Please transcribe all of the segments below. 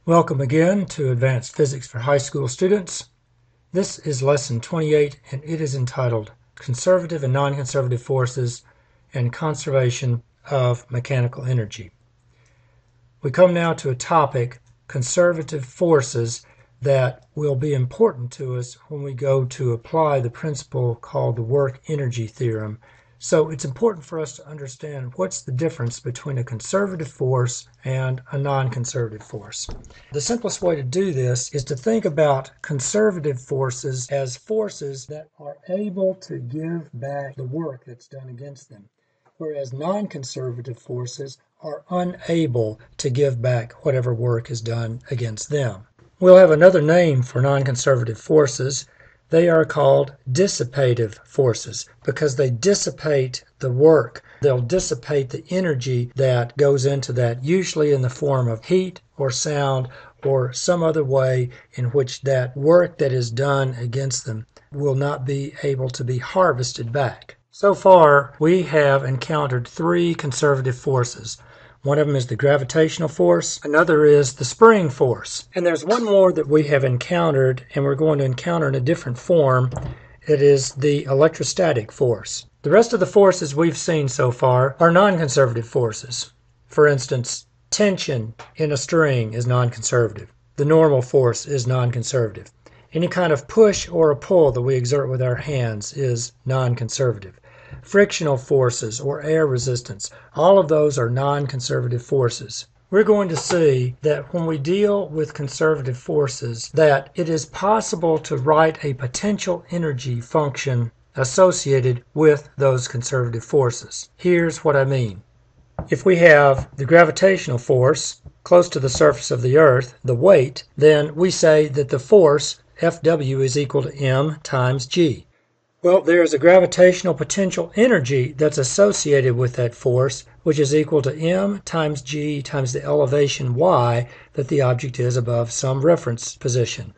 Welcome again to Advanced Physics for High School Students. This is Lesson 28 and it is entitled Conservative and Non-Conservative Forces and Conservation of Mechanical Energy. We come now to a topic, conservative forces, that will be important to us when we go to apply the principle called the work-energy theorem. So it's important for us to understand what's the difference between a conservative force and a non-conservative force. The simplest way to do this is to think about conservative forces as forces that are able to give back the work that's done against them, whereas non-conservative forces are unable to give back whatever work is done against them. We'll have another name for non-conservative forces. They are called dissipative forces because they dissipate the work. They'll dissipate the energy that goes into that, usually in the form of heat or sound or some other way in which that work that is done against them will not be able to be harvested back. So far, we have encountered three conservative forces. One of them is the gravitational force, another is the spring force, and there's one more that we have encountered and we're going to encounter in a different form. It is the electrostatic force. The rest of the forces we've seen so far are non-conservative forces. For instance, tension in a string is non-conservative. The normal force is non-conservative. Any kind of push or a pull that we exert with our hands is non-conservative. Frictional forces or air resistance, all of those are non-conservative forces. We're going to see that when we deal with conservative forces, that it is possible to write a potential energy function associated with those conservative forces. Here's what I mean. If we have the gravitational force close to the surface of the Earth, the weight, then we say that the force, Fw, is equal to m times g. Well, there is a gravitational potential energy that's associated with that force, which is equal to m times g times the elevation y that the object is above some reference position.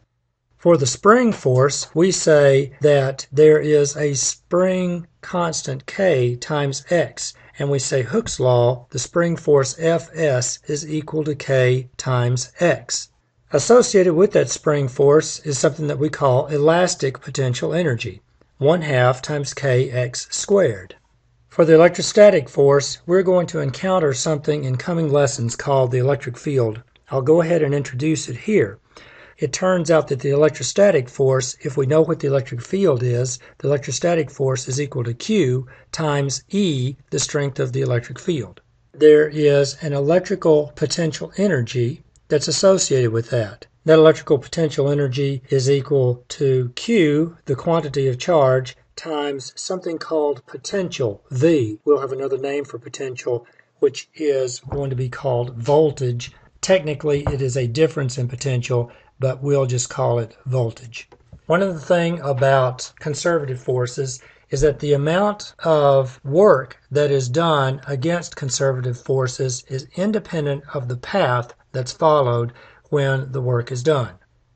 For the spring force, we say that there is a spring constant k times x, and we say Hooke's law, the spring force Fs is equal to k times x. Associated with that spring force is something that we call elastic potential energy. 1/2 times kx squared. For the electrostatic force, we're going to encounter something in coming lessons called the electric field. I'll go ahead and introduce it here. It turns out that the electrostatic force, if we know what the electric field is, the electrostatic force is equal to Q times E, the strength of the electric field. There is an electrical potential energy that's associated with that. That electrical potential energy is equal to Q, the quantity of charge, times something called potential, V. We'll have another name for potential, which is going to be called voltage. Technically, it is a difference in potential, but we'll just call it voltage. One of the things about conservative forces is that the amount of work that is done against conservative forces is independent of the path that's followed when the work is done.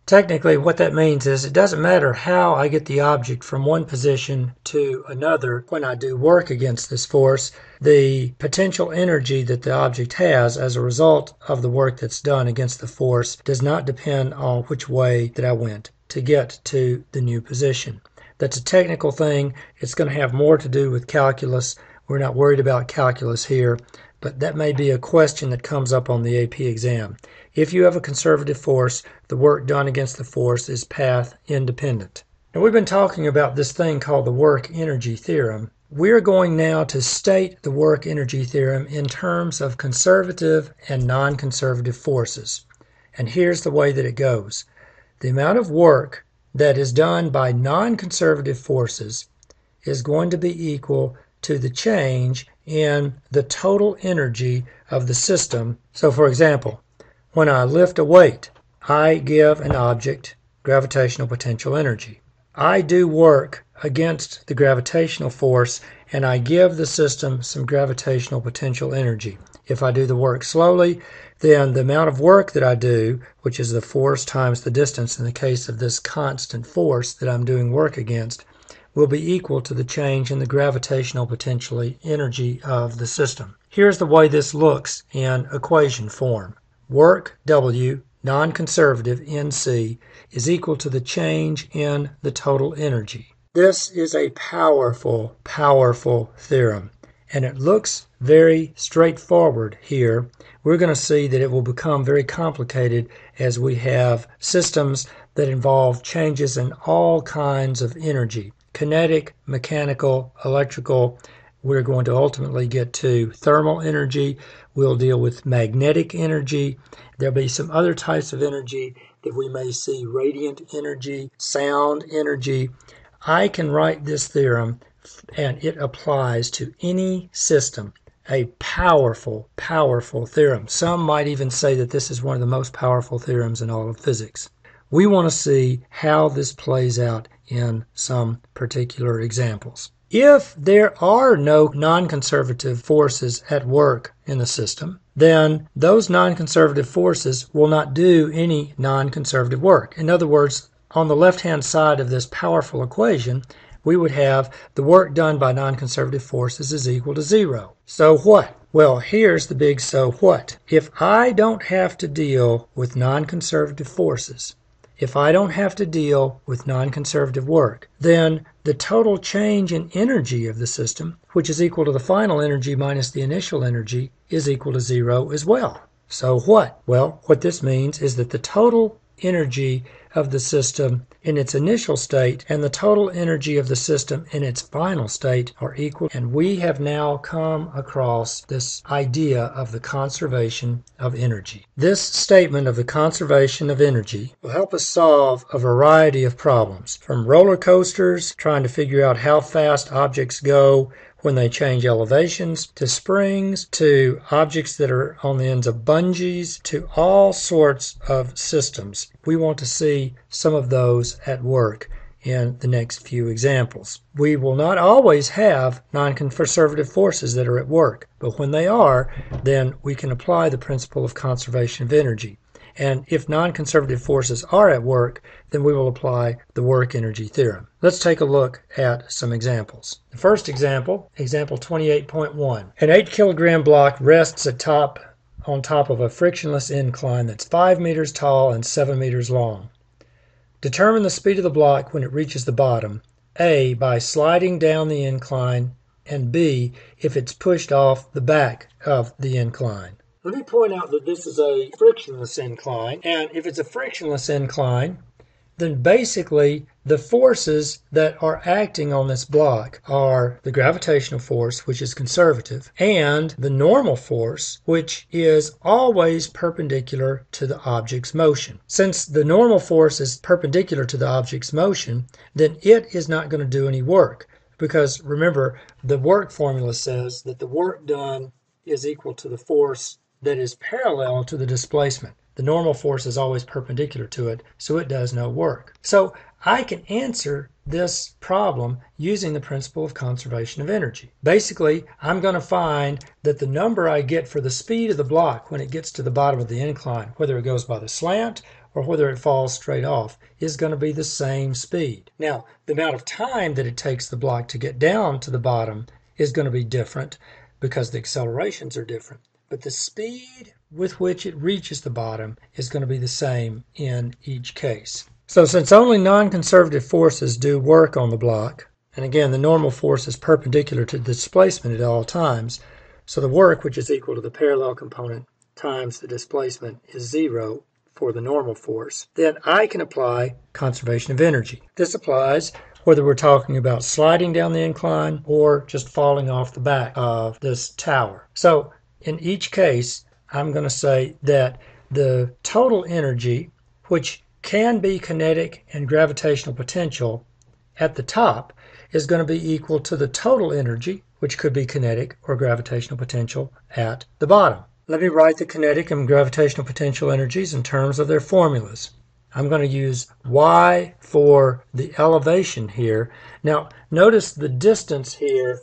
Technically, what that means is it doesn't matter how I get the object from one position to another when I do work against this force. The potential energy that the object has as a result of the work that's done against the force does not depend on which way that I went to get to the new position. That's a technical thing. It's going to have more to do with calculus. We're not worried about calculus here, but that may be a question that comes up on the AP exam. If you have a conservative force, the work done against the force is path independent. Now, we've been talking about this thing called the work-energy theorem. We're going now to state the work-energy theorem in terms of conservative and non-conservative forces. And here's the way that it goes. The amount of work that is done by non-conservative forces is going to be equal to the change in the total energy of the system. So, for example, when I lift a weight, I give an object gravitational potential energy. I do work against the gravitational force and I give the system some gravitational potential energy. If I do the work slowly, then the amount of work that I do, which is the force times the distance in the case of this constant force that I'm doing work against, will be equal to the change in the gravitational potential energy of the system. Here's the way this looks in equation form. Work W, non-conservative, NC, is equal to the change in the total energy. This is a powerful, powerful theorem, and it looks very straightforward here. We're going to see that it will become very complicated as we have systems that involve changes in all kinds of energy: kinetic, mechanical, electrical. We're going to ultimately get to thermal energy. We'll deal with magnetic energy. There'll be some other types of energy that we may see: radiant energy, sound energy. I can write this theorem and it applies to any system. A powerful, powerful theorem. Some might even say that this is one of the most powerful theorems in all of physics. We want to see how this plays out in some particular examples. If there are no non-conservative forces at work in the system, then those non-conservative forces will not do any non-conservative work. In other words, on the left-hand side of this powerful equation, we would have the work done by non-conservative forces is equal to 0. So what? Well, here's the big so what. If I don't have to deal with non-conservative forces, if I don't have to deal with non-conservative work, then the total change in energy of the system, which is equal to the final energy minus the initial energy, is equal to 0 as well. So what? Well, what this means is that the total energy of the system in its initial state and the total energy of the system in its final state are equal. And we have now come across this idea of the conservation of energy. This statement of the conservation of energy will help us solve a variety of problems, from roller coasters, trying to figure out how fast objects go when they change elevations, to springs, to objects that are on the ends of bungees, to all sorts of systems. We want to see some of those at work in the next few examples. We will not always have non-conservative forces that are at work, but when they are, then we can apply the principle of conservation of energy. And if non-conservative forces are at work, then we will apply the work energy theorem. Let's take a look at some examples. The first example, example 28.1. An 8-kilogram block rests on top of a frictionless incline that's 5 meters tall and 7 meters long. Determine the speed of the block when it reaches the bottom, A, by sliding down the incline, and B, if it's pushed off the back of the incline. Let me point out that this is a frictionless incline, and if it's a frictionless incline, then basically the forces that are acting on this block are the gravitational force, which is conservative, and the normal force, which is always perpendicular to the object's motion. Since the normal force is perpendicular to the object's motion, then it is not going to do any work, because remember, the work formula says that the work done is equal to the force that is parallel to the displacement. The normal force is always perpendicular to it, so it does no work. So I can answer this problem using the principle of conservation of energy. Basically, I'm going to find that the number I get for the speed of the block when it gets to the bottom of the incline, whether it goes by the slant or whether it falls straight off, is going to be the same speed. Now, the amount of time that it takes the block to get down to the bottom is going to be different because the accelerations are different. But the speed with which it reaches the bottom is going to be the same in each case. So since only non-conservative forces do work on the block, and again the normal force is perpendicular to the displacement at all times, so the work, which is equal to the parallel component times the displacement, is 0 for the normal force, then I can apply conservation of energy. This applies whether we're talking about sliding down the incline or just falling off the back of this tower. So in each case, I'm going to say that the total energy, which can be kinetic and gravitational potential at the top, is going to be equal to the total energy, which could be kinetic or gravitational potential, at the bottom. Let me write the kinetic and gravitational potential energies in terms of their formulas. I'm going to use y for the elevation here. Now, notice the distance here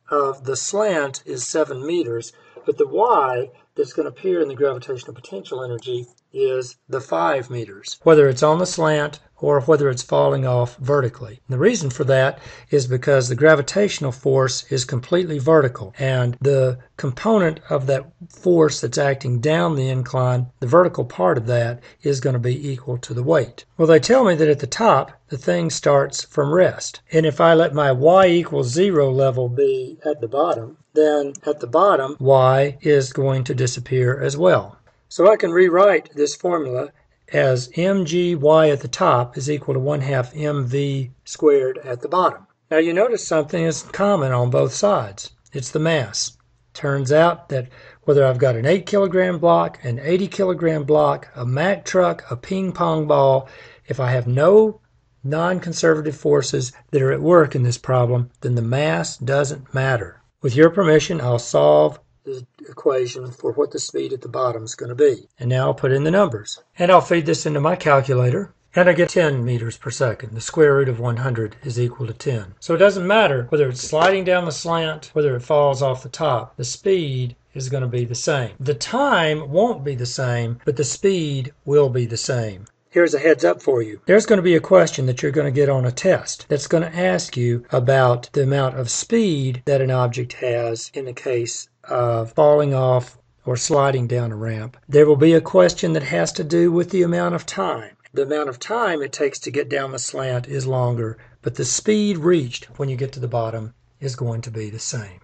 of the slant is 7 meters, but the y that's going to appear in the gravitational potential energy is the 5 meters. Whether it's on the slant or whether it's falling off vertically. And the reason for that is because the gravitational force is completely vertical, and the component of that force that's acting down the incline, the vertical part of that, is going to be equal to the weight. Well, they tell me that at the top, the thing starts from rest. And if I let my y equals 0 level be at the bottom, then at the bottom, y is going to disappear as well. So I can rewrite this formula as mgy at the top is equal to 1/2 mv squared at the bottom. Now you notice something is common on both sides. It's the mass. Turns out that whether I've got an 8 kilogram block, an 80 kilogram block, a Mack truck, a ping pong ball, if I have no non-conservative forces that are at work in this problem, then the mass doesn't matter. With your permission, I'll solve the equation for what the speed at the bottom is going to be. And now I'll put in the numbers. And I'll feed this into my calculator. And I get 10 meters per second. The square root of 100 is equal to 10. So it doesn't matter whether it's sliding down the slant, whether it falls off the top. The speed is going to be the same. The time won't be the same, but the speed will be the same. Here's a heads up for you. There's going to be a question that you're going to get on a test that's going to ask you about the amount of speed that an object has in the case of falling off or sliding down a ramp. There will be a question that has to do with the amount of time. The amount of time it takes to get down the slant is longer, but the speed reached when you get to the bottom is going to be the same.